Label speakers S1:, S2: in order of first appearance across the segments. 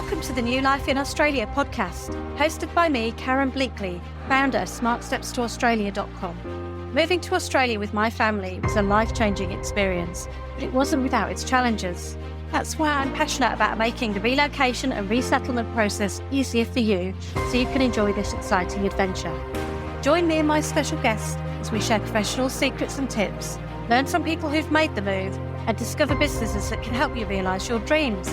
S1: Welcome to the New Life in Australia podcast, hosted by me, Karen Bleakley, founder of smartstepstoaustralia.com. Moving to Australia with my family was a life-changing experience, but it wasn't without its challenges. That's why I'm passionate about making the relocation and resettlement process easier for you, so you can enjoy this exciting adventure. Join me and my special guests as we share professional secrets and tips, learn from people who've made the move, and discover businesses that can help you realise your dreams.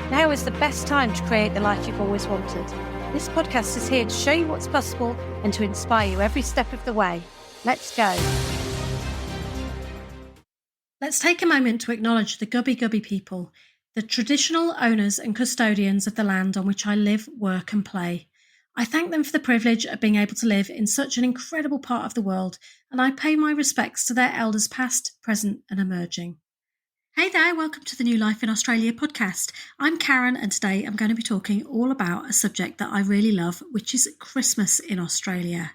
S1: Now is the best time to create the life you've always wanted. This podcast is here to show you what's possible and to inspire you every step of the way. Let's go. Let's take a moment to acknowledge the Gubbi Gubbi people, the traditional owners and custodians of the land on which I live, work and play. I thank them for the privilege of being able to live in such an incredible part of the world, and I pay my respects to their elders past, present and emerging. Hey there, welcome to the New Life in Australia podcast. I'm Karen and today I'm going to be talking all about a subject that I really love, which is Christmas in Australia.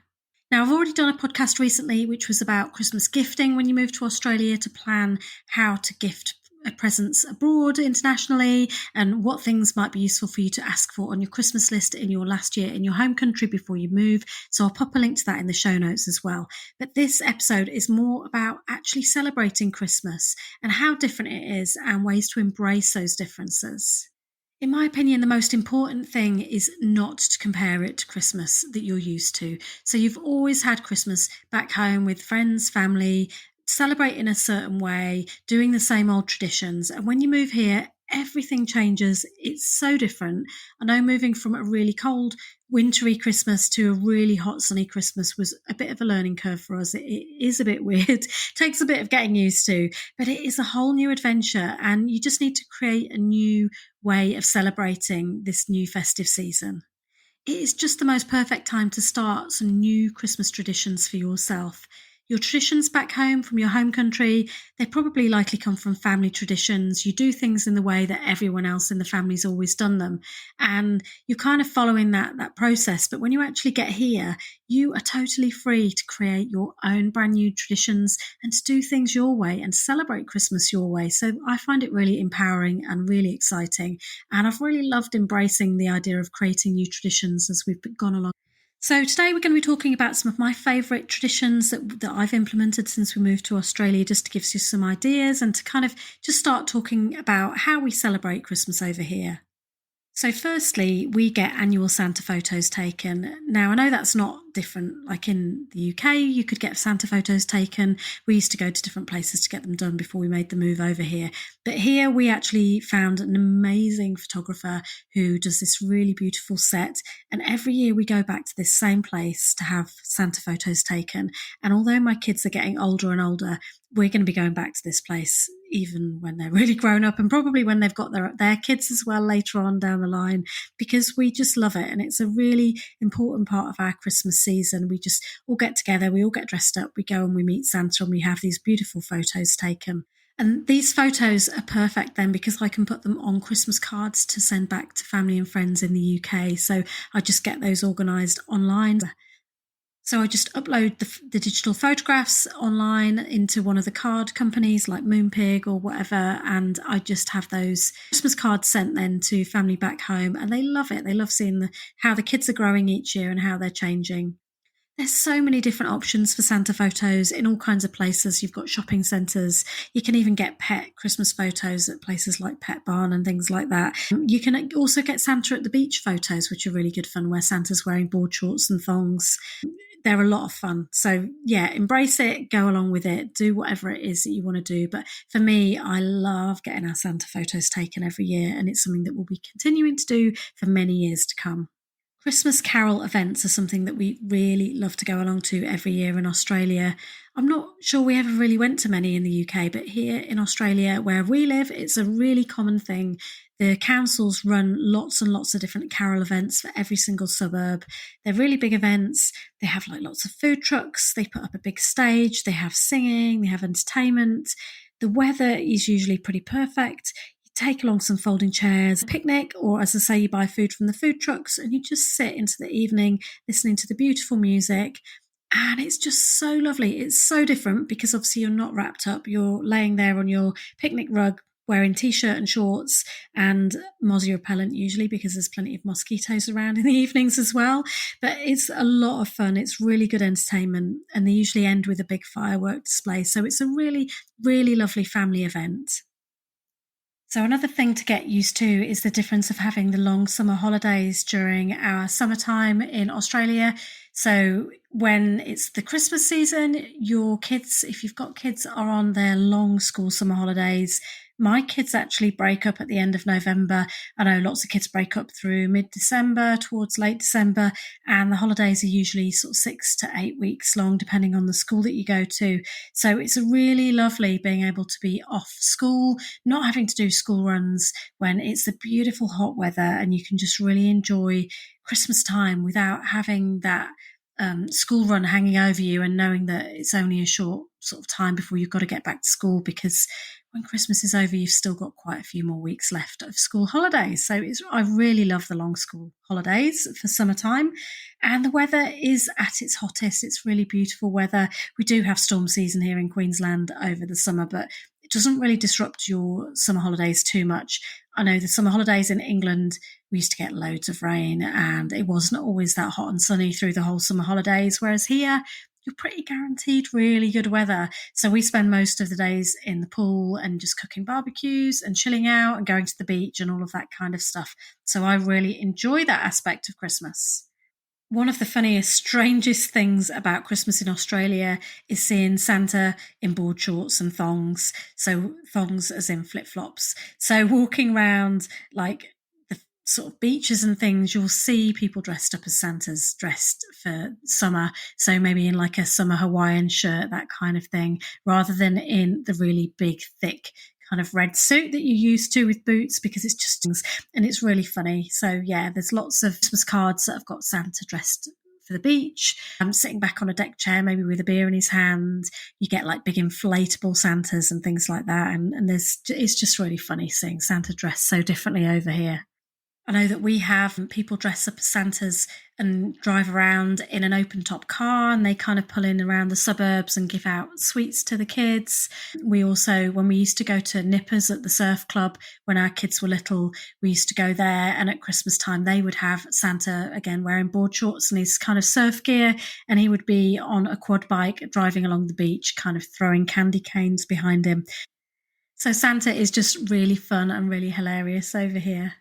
S1: Now, I've already done a podcast recently which was about Christmas gifting when you move to Australia, to plan how to gift presents abroad internationally and what things might be useful for you to ask for on your Christmas list in your last year in your home country before you move. So I'll pop a link to that in the show notes as well. But this episode is more about actually celebrating Christmas and how different it is and ways to embrace those differences. In my opinion, the most important thing is not to compare it to Christmas that you're used to. So you've always had Christmas back home with friends, family, celebrate in a certain way, doing the same old traditions. And when you move here, everything changes. It's so different. I know moving from a really cold, wintry Christmas to a really hot, sunny Christmas was a bit of a learning curve for us. It is a bit weird, takes a bit of getting used to, but it is a whole new adventure. And you just need to create a new way of celebrating this new festive season. It is just the most perfect time to start some new Christmas traditions for yourself. Your traditions back home from your home country, they probably likely come from family traditions. You do things in the way that everyone else in the family's always done them. And you're kind of following that process. But when you actually get here, you are totally free to create your own brand new traditions and to do things your way and celebrate Christmas your way. So I find it really empowering and really exciting. And I've really loved embracing the idea of creating new traditions as we've gone along. So today we're going to be talking about some of my favourite traditions that I've implemented since we moved to Australia, just to give you some ideas and to kind of just start talking about how we celebrate Christmas over here. So firstly, we get annual Santa photos taken. Now, I know that's not different. Like in the UK, you could get Santa photos taken. We used to go to different places to get them done before we made the move over here. But here we actually found an amazing photographer who does this really beautiful set. And every year we go back to this same place to have Santa photos taken. And although my kids are getting older and older, we're going to be going back to this place even when they're really grown up and probably when they've got their kids as well later on down the line, because we just love it. And it's a really important part of our Christmas season. We just all get together, we all get dressed up, we go and we meet Santa and we have these beautiful photos taken. And these photos are perfect then because I can put them on Christmas cards to send back to family and friends in the UK. So I just get those organised online. So I just upload the digital photographs online into one of the card companies like Moonpig or whatever, and I just have those Christmas cards sent then to family back home, and they love it. They love seeing how the kids are growing each year and how they're changing. There's so many different options for Santa photos in all kinds of places. You've got shopping centres. You can even get pet Christmas photos at places like Pet Barn and things like that. You can also get Santa at the beach photos, which are really good fun, where Santa's wearing board shorts and thongs. They're a lot of fun. So yeah, embrace it, go along with it, do whatever it is that you want to do. But for me, I love getting our Santa photos taken every year, and it's something that we'll be continuing to do for many years to come. Christmas carol events are something that we really love to go along to every year in Australia. I'm not sure we ever really went to many in the UK, but here in Australia, where we live, it's a really common thing. The councils run lots and lots of different carol events for every single suburb. They're really big events. They have like lots of food trucks. They put up a big stage. They have singing. They have entertainment. The weather is usually pretty perfect. Take along some folding chairs, picnic, or as I say, you buy food from the food trucks and you just sit into the evening listening to the beautiful music. And it's just so lovely. It's so different because obviously you're not wrapped up. You're laying there on your picnic rug wearing t-shirt and shorts and mozzie repellent usually, because there's plenty of mosquitoes around in the evenings as well. But it's a lot of fun. It's really good entertainment, and they usually end with a big firework display. So it's a really, really lovely family event. So another thing to get used to is the difference of having the long summer holidays during our summertime in Australia. So when it's the Christmas season, your kids, if you've got kids, are on their long school summer holidays. My kids actually break up at the end of November. I know lots of kids break up through mid-December towards late December, and the holidays are usually sort of 6 to 8 weeks long, depending on the school that you go to. So it's really lovely being able to be off school, not having to do school runs when it's the beautiful hot weather, and you can just really enjoy Christmas time without having that school run hanging over you and knowing that it's only a short sort of time before you've got to get back to school, because when Christmas is over, you've still got quite a few more weeks left of school holidays. So I really love the long school holidays for summertime. And the weather is at its hottest. It's really beautiful weather. We do have storm season here in Queensland over the summer, but it doesn't really disrupt your summer holidays too much. I know the summer holidays in England, we used to get loads of rain, and it wasn't always that hot and sunny through the whole summer holidays, whereas here you're pretty guaranteed really good weather. So we spend most of the days in the pool and just cooking barbecues and chilling out and going to the beach and all of that kind of stuff. So I really enjoy that aspect of Christmas. One of the funniest, strangest things about Christmas in Australia is seeing Santa in board shorts and thongs. So thongs as in flip-flops. So walking around like the sort of beaches and things, you'll see people dressed up as Santas, dressed for summer. So maybe in like a summer Hawaiian shirt, that kind of thing, rather than in the really big, thick kind of red suit that you're used to with boots, because it's just, and it's really funny. So yeah, there's lots of Christmas cards that have got Santa dressed for the beach. I'm sitting back on a deck chair, maybe with a beer in his hand. You get like big inflatable Santas and things like that. And it's just really funny seeing Santa dressed so differently over here. I know that we have people dress up as Santas and drive around in an open top car, and they kind of pull in around the suburbs and give out sweets to the kids. We also, when we used to go to Nippers at the surf club when our kids were little, we used to go there, and at Christmas time they would have Santa again wearing board shorts and his kind of surf gear, and he would be on a quad bike driving along the beach, kind of throwing candy canes behind him. So Santa is just really fun and really hilarious over here.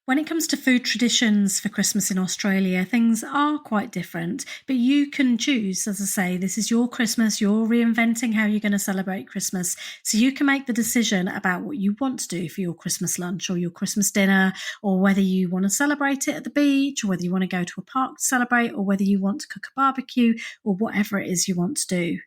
S1: When it comes to food traditions for Christmas in Australia, things are quite different, but you can choose, as I say, this is your Christmas, you're reinventing how you're going to celebrate Christmas. So you can make the decision about what you want to do for your Christmas lunch or your Christmas dinner, or whether you want to celebrate it at the beach, or whether you want to go to a park to celebrate, or whether you want to cook a barbecue, or whatever it is you want to do.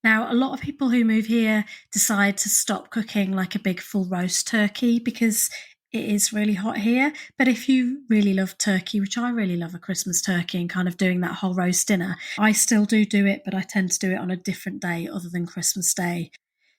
S1: Now, a lot of people who move here decide to stop cooking like a big full roast turkey because it is really hot here. But if you really love turkey, which I really love a Christmas turkey and kind of doing that whole roast dinner, I still do it, but I tend to do it on a different day other than Christmas Day.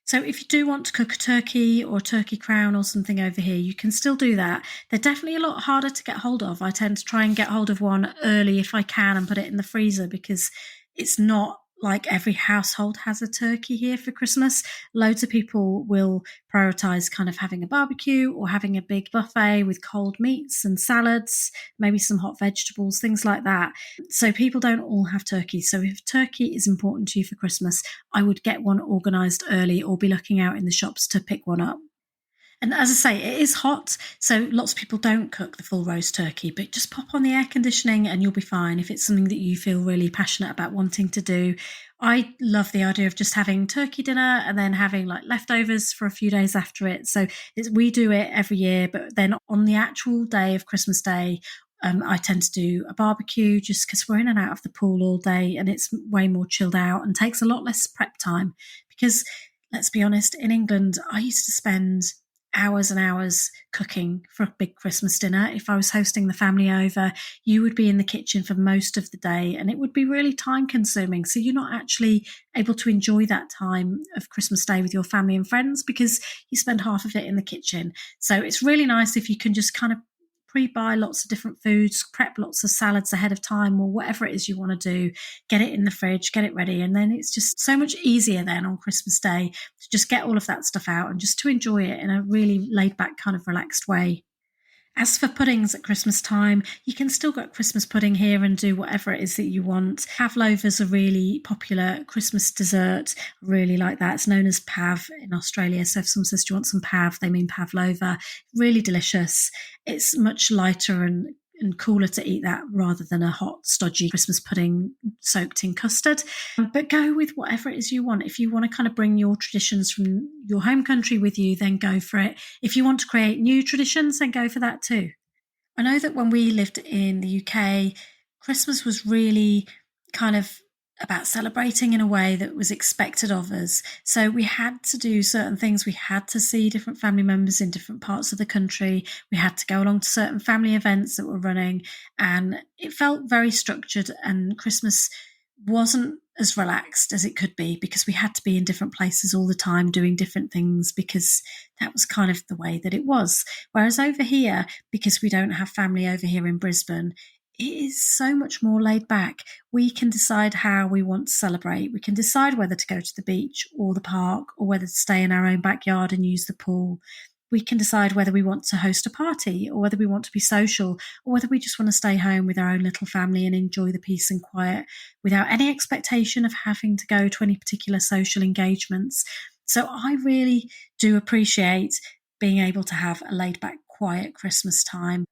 S1: So if you do want to cook a turkey or a turkey crown or something over here, you can still do that. They're definitely a lot harder to get hold of. I tend to try and get hold of one early if I can and put it in the freezer, because it's not like every household has a turkey here for Christmas. Loads of people will prioritise kind of having a barbecue or having a big buffet with cold meats and salads, maybe some hot vegetables, things like that. So people don't all have turkey. So if turkey is important to you for Christmas, I would get one organised early or be looking out in the shops to pick one up. And as I say, it is hot, so lots of people don't cook the full roast turkey, but just pop on the air conditioning and you'll be fine if it's something that you feel really passionate about wanting to do. I love the idea of just having turkey dinner and then having like leftovers for a few days after it. So we do it every year, but then on the actual day of Christmas Day, I tend to do a barbecue just because we're in and out of the pool all day and it's way more chilled out and takes a lot less prep time. Because let's be honest, in England, I used to spend hours and hours cooking for a big Christmas dinner. If I was hosting the family over, you would be in the kitchen for most of the day and it would be really time consuming. So you're not actually able to enjoy that time of Christmas Day with your family and friends because you spend half of it in the kitchen. So it's really nice if you can just kind of pre-buy lots of different foods, prep lots of salads ahead of time, or whatever it is you want to do, get it in the fridge, get it ready. And then it's just so much easier then on Christmas Day to just get all of that stuff out and just to enjoy it in a really laid back kind of relaxed way. As for puddings at Christmas time, you can still get Christmas pudding here and do whatever it is that you want. Pavlova's a really popular Christmas dessert. I really like that. It's known as pav in Australia. So if someone says, do you want some pav? They mean pavlova. Really delicious. It's much lighter and cooler to eat that rather than a hot, stodgy Christmas pudding soaked in custard. But go with whatever it is you want. If you want to kind of bring your traditions from your home country with you, then go for it. If you want to create new traditions, then go for that too. I know that when we lived in the UK, Christmas was really kind of about celebrating in a way that was expected of us. So we had to do certain things. We had to see different family members in different parts of the country. We had to go along to certain family events that were running, and it felt very structured, and Christmas wasn't as relaxed as it could be because we had to be in different places all the time doing different things because that was kind of the way that it was. Whereas over here, because we don't have family over here in Brisbane, it is so much more laid back. We can decide how we want to celebrate. We can decide whether to go to the beach or the park or whether to stay in our own backyard and use the pool. We can decide whether we want to host a party or whether we want to be social or whether we just want to stay home with our own little family and enjoy the peace and quiet without any expectation of having to go to any particular social engagements. So I really do appreciate being able to have a laid back, quiet Christmas time.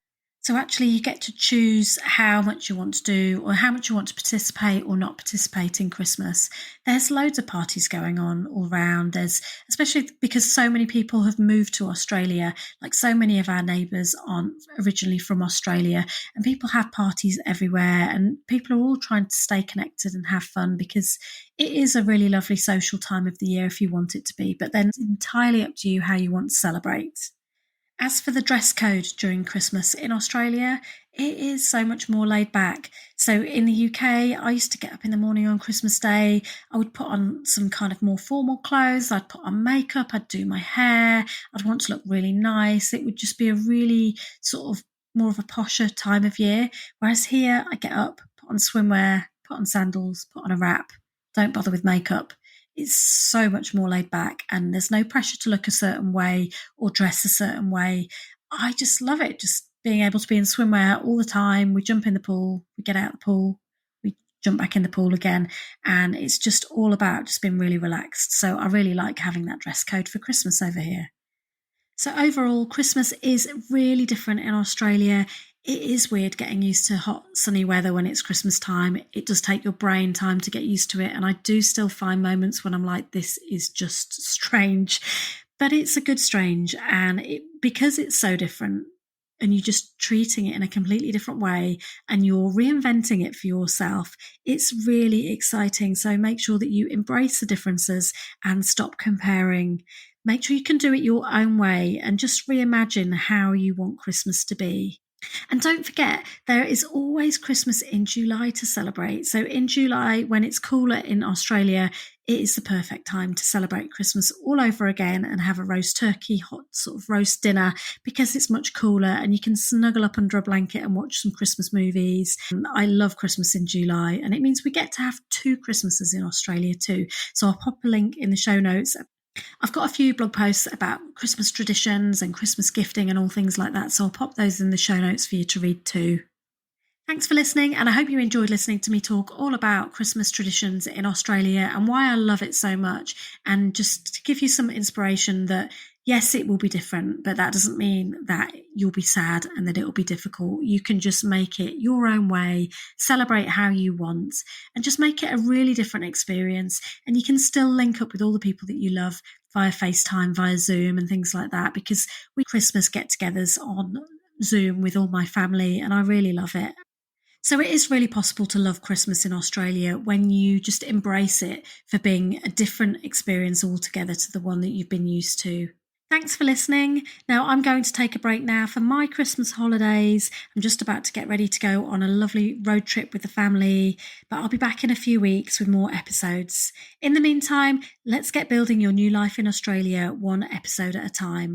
S1: So actually you get to choose how much you want to do or how much you want to participate or not participate in Christmas. There's loads of parties going on all around. There's, especially because so many people have moved to Australia, like so many of our neighbours aren't originally from Australia, and people have parties everywhere and people are all trying to stay connected and have fun because it is a really lovely social time of the year if you want it to be, but then it's entirely up to you how you want to celebrate. As for the dress code during Christmas in Australia, it is so much more laid back. So in the UK, I used to get up in the morning on Christmas Day. I would put on some kind of more formal clothes. I'd put on makeup. I'd do my hair. I'd want to look really nice. It would just be a really sort of more of a posher time of year. Whereas here, I get up, put on swimwear, put on sandals, put on a wrap. Don't bother with makeup. It's so much more laid back and there's no pressure to look a certain way or dress a certain way. I just love it, just being able to be in swimwear all the time. We jump in the pool, we get out the pool, we jump back in the pool again, and it's just all about just being really relaxed. So I really like having that dress code for Christmas over here. So overall, Christmas is really different in Australia. It is weird getting used to hot, sunny weather when it's Christmas time. It does take your brain time to get used to it. And I do still find moments when I'm like, this is just strange. But it's a good strange. And because it's so different and you're just treating it in a completely different way and you're reinventing it for yourself, it's really exciting. So make sure that you embrace the differences and stop comparing. Make sure you can do it your own way and just reimagine how you want Christmas to be. And don't forget, there is always Christmas in July to celebrate. So in July, when it's cooler in Australia, it is the perfect time to celebrate Christmas all over again and have a roast turkey, hot sort of roast dinner because it's much cooler and you can snuggle up under a blanket and watch some Christmas movies. I love Christmas in July, and it means we get to have 2 Christmases in Australia too. So I'll pop a link in the show notes. I've got a few blog posts about Christmas traditions and Christmas gifting and all things like that, so I'll pop those in the show notes for you to read too. Thanks for listening, and I hope you enjoyed listening to me talk all about Christmas traditions in Australia and why I love it so much, and just to give you some inspiration that yes, it will be different, but that doesn't mean that you'll be sad and that it'll be difficult. You can just make it your own way, celebrate how you want, and just make it a really different experience. And you can still link up with all the people that you love via FaceTime, via Zoom and things like that, because we Christmas get-togethers on Zoom with all my family, and I really love it. So it is really possible to love Christmas in Australia when you just embrace it for being a different experience altogether to the one that you've been used to. Thanks for listening. Now I'm going to take a break now for my Christmas holidays. I'm just about to get ready to go on a lovely road trip with the family, but I'll be back in a few weeks with more episodes. In the meantime, let's get building your new life in Australia one episode at a time.